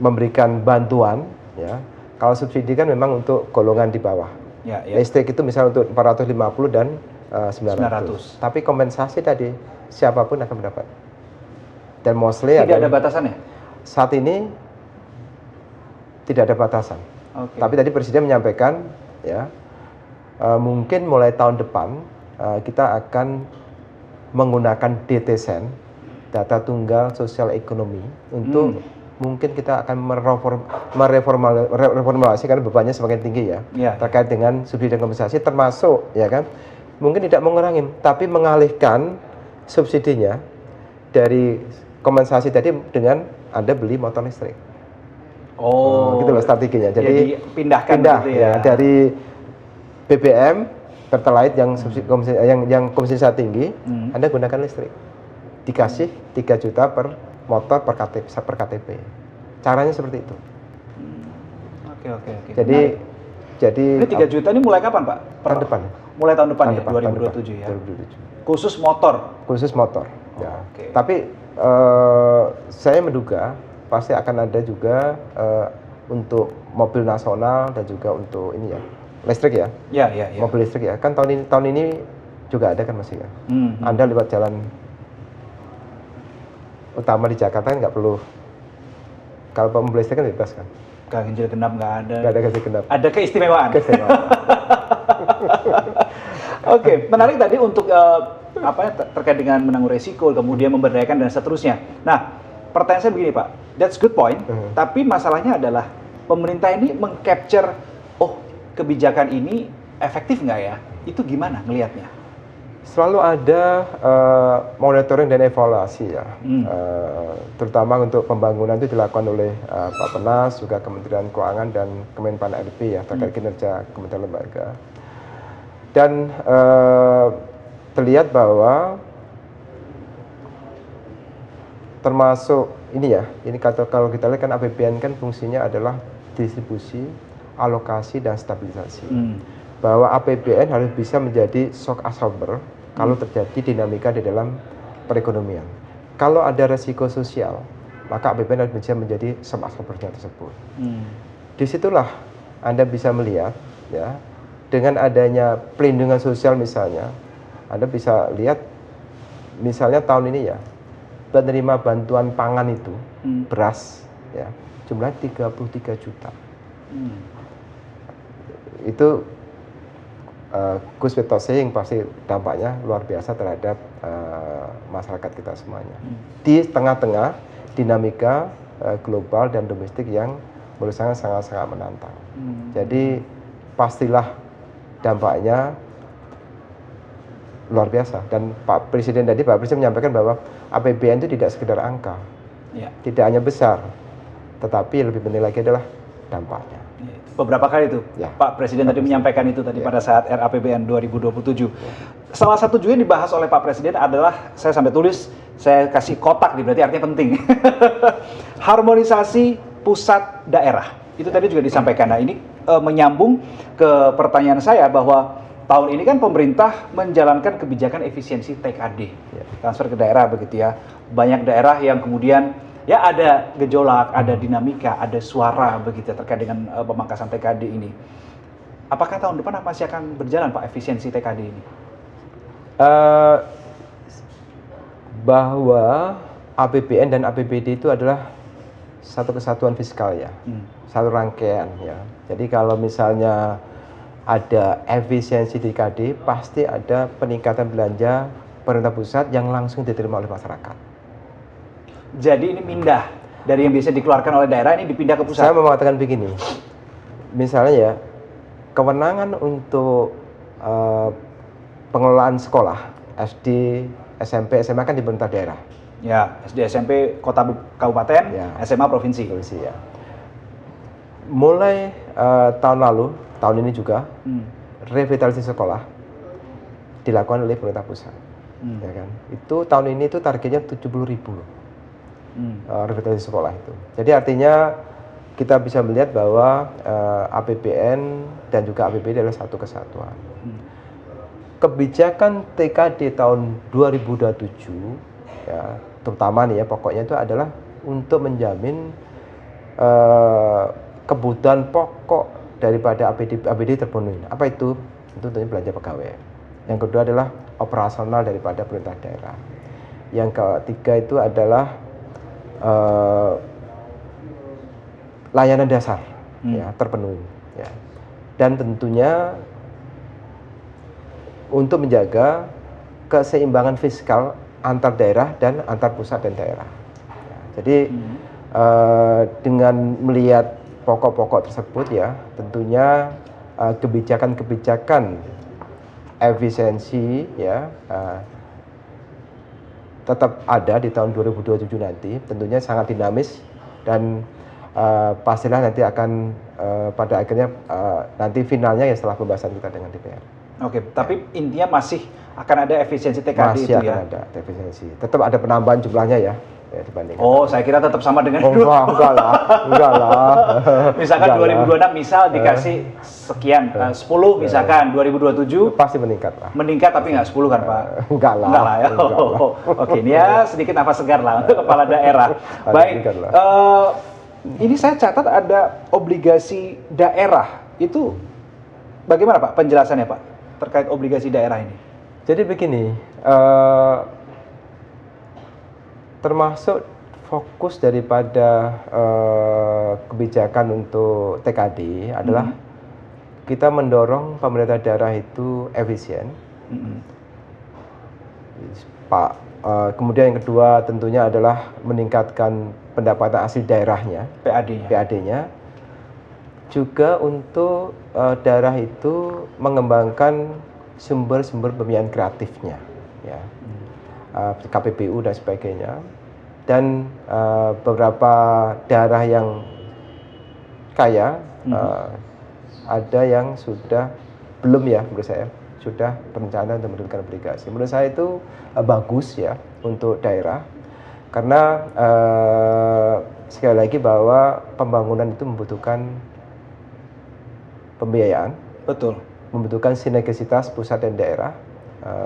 memberikan bantuan, ya, kalau subsidi kan memang untuk golongan di bawah. Ya, ya. Listrik itu misalnya untuk 450 dan 900. Tapi kompensasi tadi siapapun akan mendapat. Dan mostly tidak ada batasannya? Saat ini tidak ada batasan. Okay. Tapi tadi Presiden menyampaikan ya mungkin mulai tahun depan kita akan menggunakan DTSEN, data tunggal sosial ekonomi, untuk mungkin kita akan mereformulasi karena bebannya semakin tinggi ya, terkait dengan subsidi dan kompensasi, termasuk ya kan mungkin tidak mengurangi tapi mengalihkan subsidinya dari kompensasi tadi dengan Anda beli motor listrik. Gitu loh strateginya. Jadi pindah gitu ya dari BBM pertalite yang subsidi yang kompensasi tinggi, Anda gunakan listrik. Dikasih 3 juta per motor per KTP. Caranya seperti itu. Oke. Jadi ini 3 juta ini mulai kapan, Pak? Tahun depan. Mulai tahun depan, tahun 2027 ya. 2027. Khusus motor. Khusus motor. Ya. Okay. Tapi saya menduga pasti akan ada juga untuk mobil nasional dan juga untuk ini ya, listrik ya. Ya. Mobil listrik ya. Kan tahun ini juga ada kan masih kan. Anda lewat jalan utama di Jakarta kan nggak perlu, kalau mobil listrik kan bebas kan. Ganjil genap nggak ada. Nggak ada ganjil genap. Ada keistimewaan. Oke, menarik tadi untuk terkait dengan menanggung resiko, kemudian memberdayakan dan seterusnya. Nah, pertanyaan saya begini Pak, that's good point. Tapi masalahnya adalah pemerintah ini mengcapture, kebijakan ini efektif nggak ya? Itu gimana ngelihatnya? Selalu ada monitoring dan evaluasi ya, terutama untuk pembangunan itu dilakukan oleh Bappenas, juga Kementerian Keuangan dan Kemenpan RB ya, terkait kinerja kementerian lembaga. Dan terlihat bahwa termasuk ini ya, ini kalau kita lihat kan APBN kan fungsinya adalah distribusi, alokasi dan stabilisasi. Bahwa APBN harus bisa menjadi shock absorber kalau terjadi dinamika di dalam perekonomian. Kalau ada resiko sosial, maka APBN harus bisa menjadi shock absorbernya tersebut. Disitulah Anda bisa melihat ya, dengan adanya pelindungan sosial misalnya, Anda bisa lihat misalnya tahun ini ya, penerima bantuan pangan itu beras ya jumlah 33 juta. Itu Gus Wetose yang pasti dampaknya luar biasa terhadap masyarakat kita semuanya. Di tengah-tengah dinamika global dan domestik yang menurut saya sangat-sangat menantang. Jadi pastilah dampaknya luar biasa. Dan Pak Presiden menyampaikan bahwa APBN itu tidak sekedar angka, tidak hanya besar, tetapi lebih penting lagi adalah dampaknya. Beberapa kali itu Pak Presiden tadi menyampaikan itu tadi pada saat RAPBN 2027. Salah satu juga yang dibahas oleh Pak Presiden adalah, saya sampai tulis, saya kasih kotak nih, berarti artinya penting. Harmonisasi pusat daerah. Itu tadi juga disampaikan. Nah ini menyambung ke pertanyaan saya bahwa tahun ini kan pemerintah menjalankan kebijakan efisiensi TKD, transfer ke daerah begitu ya. Banyak daerah yang kemudian ya ada gejolak, ada dinamika, ada suara begitu terkait dengan pemangkasan TKD ini. Apakah tahun depan masih akan berjalan Pak efisiensi TKD ini? Bahwa APBN dan APBD itu adalah satu kesatuan fiskal ya, satu rangkaian ya. Jadi kalau misalnya ada efisiensi TKD, pasti ada peningkatan belanja pemerintah pusat yang langsung diterima oleh masyarakat. Jadi ini pindah dari yang biasa dikeluarkan oleh daerah ini dipindah ke pusat. Saya mau mengatakan begini, misalnya ya, kewenangan untuk pengelolaan sekolah SD, SMP, SMA kan di pemerintah daerah. Ya, SD, SMP, kota kabupaten, ya. SMA provinsi. Ya. Mulai tahun ini juga revitalisasi sekolah dilakukan oleh pemerintah pusat. Ya kan? Itu tahun ini itu targetnya 70.000 loh. Revitalisasi sekolah itu. Jadi artinya kita bisa melihat bahwa APBN dan juga APBD adalah satu kesatuan. Kebijakan TKD tahun 2027 ya, terutama nih ya, pokoknya itu adalah untuk menjamin kebutuhan pokok daripada APD terpenuhi. Apa itu? Itu tentunya belanja pegawai. Yang kedua adalah operasional daripada pemerintah daerah. Yang ketiga itu adalah layanan dasar ya terpenuhi ya. Dan tentunya untuk menjaga keseimbangan fiskal antar daerah dan antar pusat dan daerah ya. Jadi dengan melihat pokok-pokok tersebut ya, tentunya kebijakan-kebijakan efisiensi ya tetap ada di tahun 2027 nanti, tentunya sangat dinamis dan pastilah nanti akan pada akhirnya nanti finalnya ya setelah pembahasan kita dengan DPR. Oke, tapi intinya masih akan ada efisiensi TKD masih itu ya? Masih akan ada efisiensi, tetap ada penambahan jumlahnya ya dibandingkan. Oh, saya kira tetap sama dengan dulu. Enggak lah. Misalkan 2026 misal dikasih sekian, 10 misalkan, 2027 pasti meningkat lah. Meningkat tapi nggak 10 kan Pak? Enggak lah. Enggak lah ya. Oke, ini ya sedikit nafas segar lah untuk kepala daerah. Baik, ini saya catat ada obligasi daerah. Itu bagaimana Pak penjelasannya Pak terkait obligasi daerah ini? Jadi begini, termasuk fokus daripada kebijakan untuk TKD adalah kita mendorong pemerintah daerah itu efisien. Pak, kemudian yang kedua tentunya adalah meningkatkan pendapatan asli daerahnya, PAD-nya. Juga untuk daerah itu mengembangkan sumber-sumber pembiayaan kreatifnya, ya. KPBU dan sebagainya, dan beberapa daerah yang kaya ada yang sudah belum ya menurut saya sudah berencana untuk menerbitkan obligasi. Menurut saya itu bagus ya untuk daerah karena sekali lagi bahwa pembangunan itu membutuhkan pembiayaan, betul, membutuhkan sinergisitas pusat dan daerah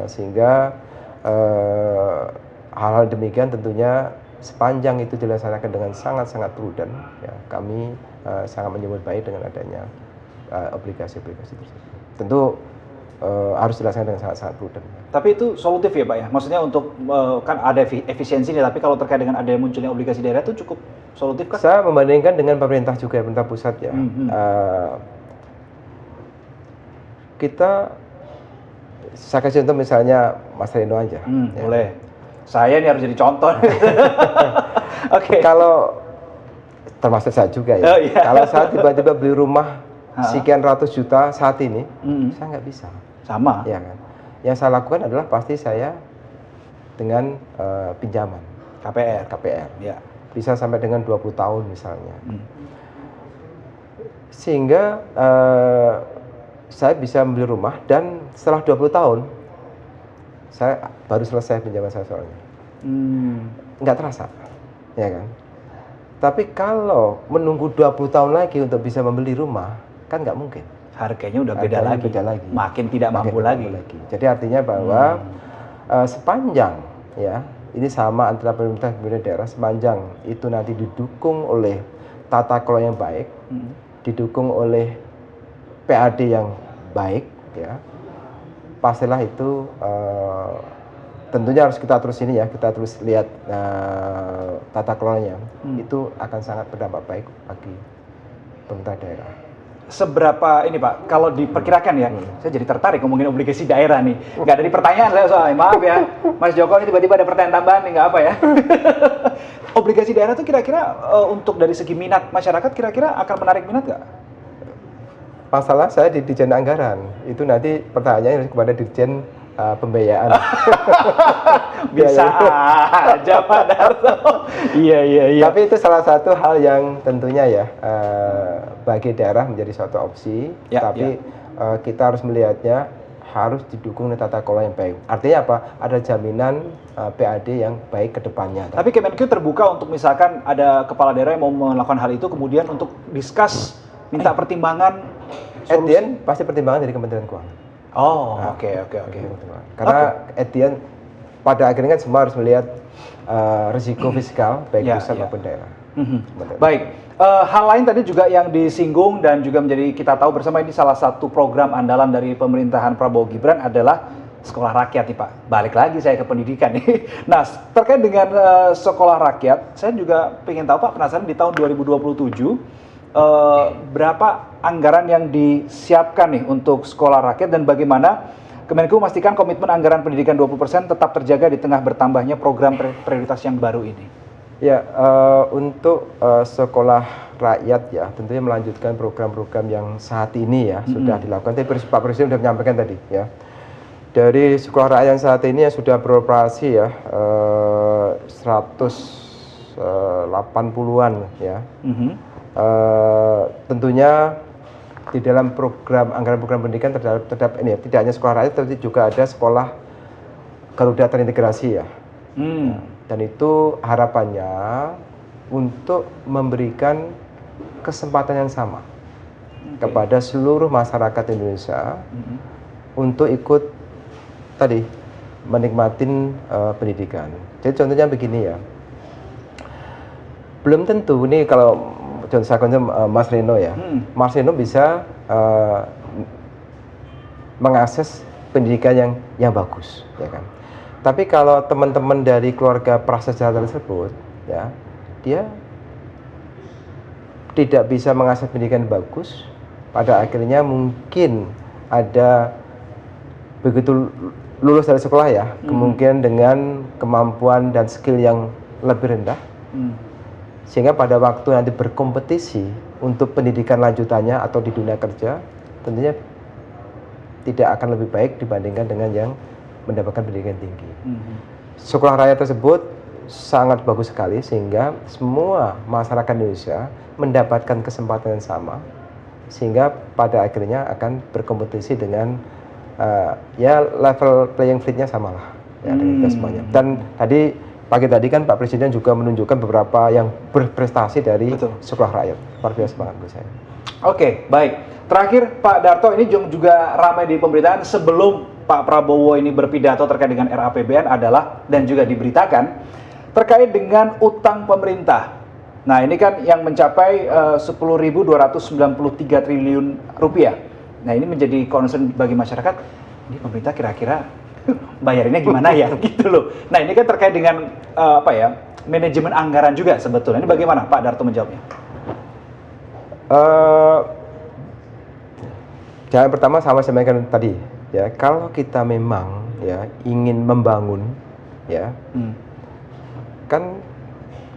sehingga hal-hal demikian tentunya sepanjang itu dilaksanakan dengan sangat-sangat prudent ya, kami sangat menyambut baik dengan adanya obligasi-obligasi tersebut. Tentu harus dilaksanakan dengan sangat-sangat prudent. Tapi itu solutif ya Pak ya? Maksudnya untuk kan ada efisiensi nih, tapi kalau terkait dengan ada munculnya obligasi daerah itu cukup solutif kan? Saya membandingkan dengan pemerintah juga, pemerintah pusat ya. Saya kasih contoh misalnya Mas Reno aja. Ya. Boleh. Saya ini harus jadi contoh. Oke. Kalau termasuk saya juga ya. Oh, iya. Kalau saya tiba-tiba beli rumah sekian ratus juta saat ini, saya nggak bisa. Sama. Ya kan. Yang saya lakukan adalah pasti saya dengan pinjaman KPR. Ya. Bisa sampai dengan 20 tahun misalnya. Sehingga saya bisa membeli rumah dan setelah 20 tahun saya baru selesai pinjaman saya soalnya. Nggak terasa, ya kan? Tapi kalau menunggu 20 tahun lagi untuk bisa membeli rumah, kan nggak mungkin. Harganya udah beda lagi. Makin tidak mampu lagi. Jadi artinya bahwa sepanjang ya, ini sama antara pemerintah dan pemerintah daerah, sepanjang itu nanti didukung oleh tata kelola yang baik, didukung oleh PAD yang baik, ya, pastilah itu tentunya harus kita terus ini ya, kita terus lihat tata kelolanya, itu akan sangat berdampak baik bagi pemerintah daerah. Seberapa ini Pak, kalau diperkirakan ya, saya jadi tertarik ngomongin obligasi daerah nih. Nggak ada di pertanyaan saya soalnya, maaf ya, Mas Joko ini tiba-tiba ada pertanyaan tambahan nih, nggak apa ya. Obligasi daerah itu kira-kira untuk dari segi minat masyarakat, kira-kira akan menarik minat nggak? Masalah saya di Dirjen Anggaran, itu nanti pertanyaannya kepada Dirjen Pembiayaan. Bisa aja Pak Darto. Iya. Tapi itu salah satu hal yang tentunya ya bagi daerah menjadi suatu opsi. Tapi kita harus melihatnya harus didukung oleh tata kelola yang baik. Artinya apa? Ada jaminan PAD yang baik ke depannya. Tapi Kemenq terbuka untuk misalkan ada kepala daerah yang mau melakukan hal itu, kemudian untuk discuss, minta pertimbangan. Edian pasti pertimbangan dari Kementerian Keuangan. Oh, oke. Karena Edian pada akhirnya kan semua harus melihat risiko fiskal baik pusat maupun daerah. Baik, hal lain tadi juga yang disinggung dan juga menjadi kita tahu bersama, ini salah satu program andalan dari pemerintahan Prabowo Gibran adalah sekolah rakyat nih Pak. Balik lagi saya ke pendidikan nih. Nah, terkait dengan sekolah rakyat, saya juga pengen tahu Pak, penasaran di tahun 2027 berapa anggaran yang disiapkan nih untuk sekolah rakyat dan bagaimana Kemenq memastikan komitmen anggaran pendidikan 20% tetap terjaga di tengah bertambahnya program prioritas yang baru ini? Ya, untuk sekolah rakyat ya tentunya melanjutkan program-program yang saat ini ya sudah dilakukan. Tadi Pak Presiden sudah menyampaikan tadi ya. Dari sekolah rakyat yang saat ini yang sudah beroperasi ya 180-an ya. Tentunya di dalam anggaran program pendidikan terhadap ini ya, tidak hanya sekolah rakyat tapi juga ada sekolah Garuda terintegrasi ya. Dan itu harapannya untuk memberikan kesempatan yang sama kepada seluruh masyarakat Indonesia untuk ikut tadi menikmatin pendidikan. Jadi contohnya begini ya, belum tentu ini kalau contoh saya Mas Reno ya, Mas Reno bisa mengakses pendidikan yang bagus, ya kan. Tapi kalau teman-teman dari keluarga prasejarah tersebut, ya, dia tidak bisa mengakses pendidikan bagus, pada akhirnya mungkin ada begitu lulus dari sekolah ya, kemungkinan dengan kemampuan dan skill yang lebih rendah. Sehingga pada waktu nanti berkompetisi untuk pendidikan lanjutannya atau di dunia kerja, tentunya tidak akan lebih baik dibandingkan dengan yang mendapatkan pendidikan tinggi. Sekolah rakyat tersebut sangat bagus sekali sehingga semua masyarakat Indonesia mendapatkan kesempatan yang sama, sehingga pada akhirnya akan berkompetisi dengan ya level playing field-nya samalah ya dengan kita semuanya. Dan pagi tadi kan Pak Presiden juga menunjukkan beberapa yang berprestasi dari sekolah rakyat. Luar biasa banget menurut saya. Oke, baik. Terakhir Pak Darto, ini juga ramai di pemberitaan sebelum Pak Prabowo ini berpidato terkait dengan RAPBN adalah, dan juga diberitakan, terkait dengan utang pemerintah. Nah, ini kan yang mencapai 10.293 triliun rupiah. Nah, ini menjadi concern bagi masyarakat. ini pemerintah kira-kira bayarinnya gimana ya gitu loh. Nah ini kan terkait dengan manajemen anggaran juga sebetulnya. Ini bagaimana Pak Darto menjawabnya? Yang pertama sama sampaikan tadi ya, kalau kita memang ya ingin membangun ya, kan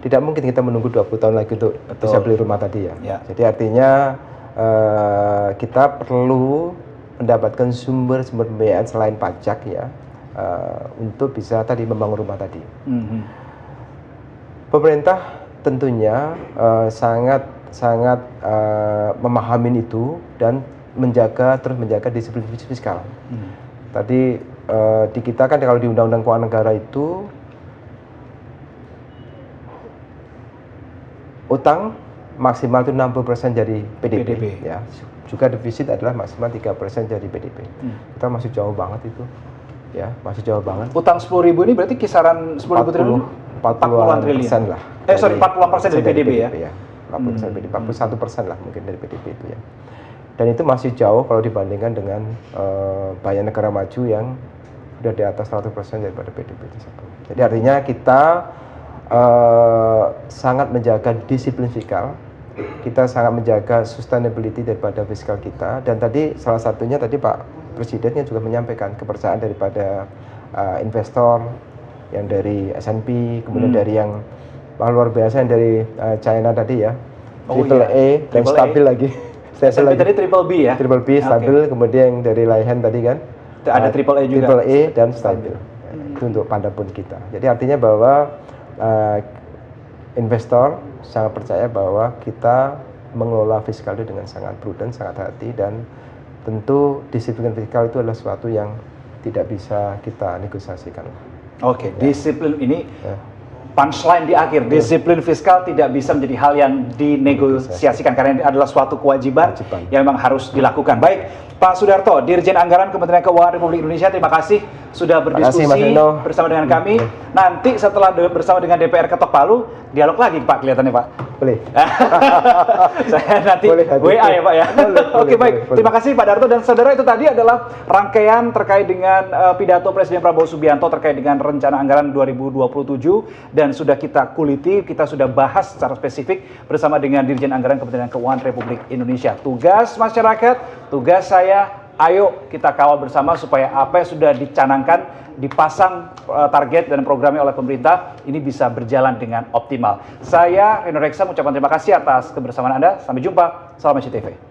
tidak mungkin kita menunggu 20 tahun lagi untuk bisa beli rumah tadi ya. Jadi artinya kita perlu mendapatkan sumber pembiayaan selain pajak ya, untuk bisa tadi membangun rumah tadi. Pemerintah tentunya sangat memahami itu dan terus menjaga disiplin fiskal. Tadi di kita kan kalau di Undang-Undang Keuangan Negara itu utang maksimal itu 60% dari PDB. Ya. Juga defisit adalah maksimal 3% dari PDB. Kita masih jauh banget itu. Ya, masih jauh banget. Utang 10.000 ini berarti kisaran 10.000 triliun? 40-an persen lah. 40% dari PDB ya? 40% PDB, 41% lah mungkin dari PDB itu ya. Dan itu masih jauh kalau dibandingkan dengan banyak negara maju yang sudah di atas 100% daripada PDB tersebut. Jadi artinya kita sangat menjaga disiplin fiskal, kita sangat menjaga sustainability daripada fiskal kita. Dan tadi salah satunya tadi Pak Presidennya juga menyampaikan kepercayaan daripada investor yang dari S&P, kemudian dari yang luar biasa yang dari China tadi ya, triple A dan stabil lagi. S&P tadi triple B ya? Triple B stabil, kemudian yang dari Laihan tadi kan ada triple A juga. Triple A dan stabil. Itu untuk pandang pun kita. Jadi artinya bahwa investor sangat percaya bahwa kita mengelola fiskal itu dengan sangat prudent, sangat hati, dan tentu disiplin fiskal itu adalah sesuatu yang tidak bisa kita negosiasikan. Oke, disiplin ini punchline di akhir, disiplin fiskal tidak bisa menjadi hal yang dinegosiasikan karena ini adalah suatu kewajiban yang memang harus dilakukan. Baik, Pak Sudarto, Dirjen Anggaran Kementerian Keuangan Republik Indonesia, terima kasih sudah berdiskusi bersama dengan kami. Nanti setelah bersama dengan DPR ketok palu, dialog lagi Pak kelihatannya Pak. Boleh. Saya nanti WA ya Pak ya. Oke baik, terima kasih Pak Darto. Dan saudara, itu tadi adalah rangkaian terkait dengan pidato Presiden Prabowo Subianto terkait dengan rencana anggaran 2027 dan sudah kita kuliti, kita sudah bahas secara spesifik bersama dengan Dirjen Anggaran Kementerian Keuangan Republik Indonesia. Tugas masyarakat, tugas saya, ayo kita kawal bersama supaya apa yang sudah dicanangkan, dipasang target dan programnya oleh pemerintah ini bisa berjalan dengan optimal. Saya Reno Reksa mengucapkan terima kasih atas kebersamaan Anda. Sampai jumpa. Salam SCTV.